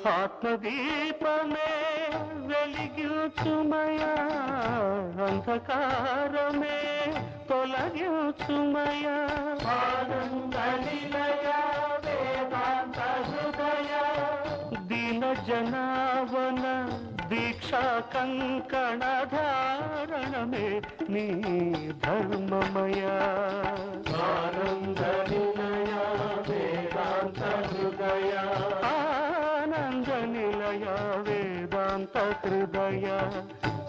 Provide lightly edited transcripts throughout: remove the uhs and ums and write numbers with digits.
ఆత్మదీపమే వెలిగించుమయా, అంధకారమే తొలగించుమయా. ఆనంద నిలయ వేదాంత హృదయ దీన జనావన దీక్షా కంకణ ధారణమే నీ ధర్మమయా. ఆనంద నిలయ వేదాంత హృదయ, ఆనంద నిలయ వేదాంత హృదయ.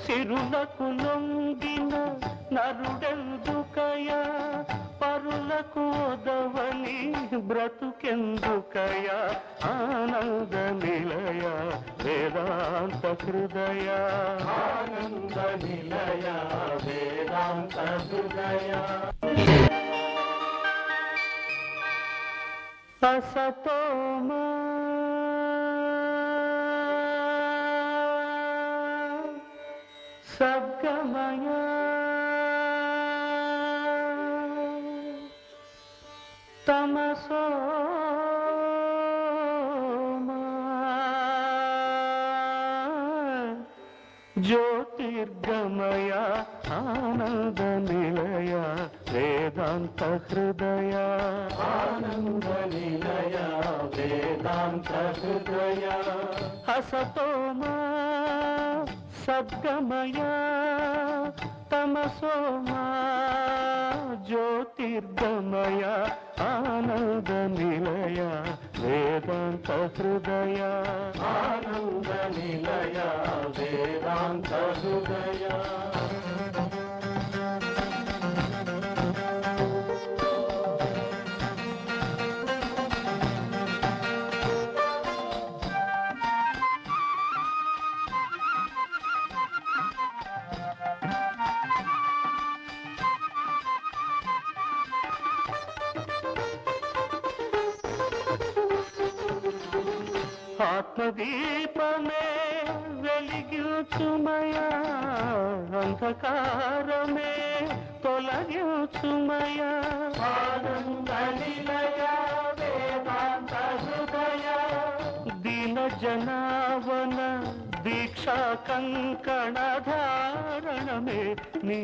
సిరులకు లొంగిన నరుడెందుకయ, పరులకు ఒదవని బ్రతుకెందుకయ. ఆనంద నిలయ వేదాంత హృదయ, ఆనంద నిలయ వేదాంత హృదయ. అసతోమా సద్గమయ, తమసోమా జ్యోతిర్గమయ. ఆనంద నిలయ వేదాంత హృదయ, ఆనంద నిలయ వేదాంత హృదయ. హసతోమా సద్గమయ, తమసోమా జ్యోతిర్గమయ. ఆనంద నిలయ వేదాంత హృదయ, ఆనంద నిలయ వేదాంత హృదయ. ఆత్మదీపమే వెలిగించుమయా, అంధకారమే తొలగించుమయా. ఆనంద నిలయ వేదాంత హృదయ దీన జనావన దీక్షా కంకణ ధారణమే నీ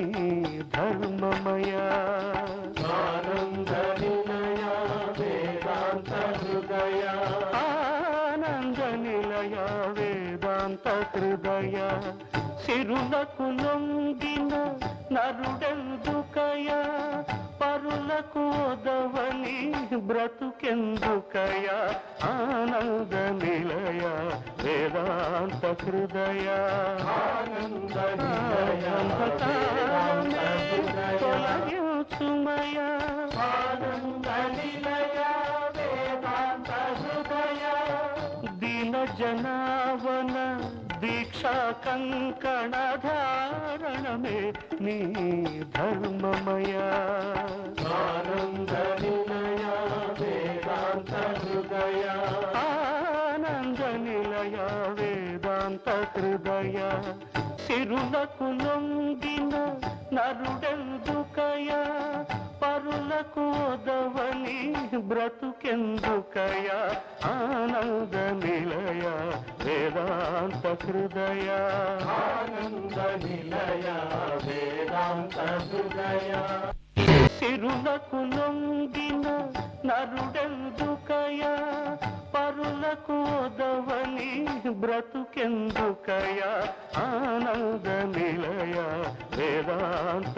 ధర్మమయా. ఆనంద నిలయ వేదాంత హృదయ, ఆనంద నిలయ వేదాంత హృదయ. సిరులకు లొంగిన నరుడెందుకయ, పరులకు ఒదవని బ్రతుకెందుకయ. ఆనంద నిలయ వేదాంత హృదయ, ఆనంద నిలయ తొలగించుమయ. ఆనంద నిలయ వేదాంత హృదయ దీన జనావన దీక్షా కంకణ ధారణమే నీ ధర్మమయా. ఆనంద నిలయ వేదాంత హృదయ, ఆనంద నిలయ వేదాంత హృదయ. సిరులకు లొంగిన నరుడెందుకయ, పరులకు ఒదవని బ్రతుకెందుకయ. ఆనంద నిలయ వేదాంత హృదయ, ఆనంద నిలయ వేదాంత హృదయ. సిరులకు లొంగిన నరుడెందుకయ, పరులకు ఒదవని బ్రతుకెందుకయ. ఆనంద నిలయ వేదాంత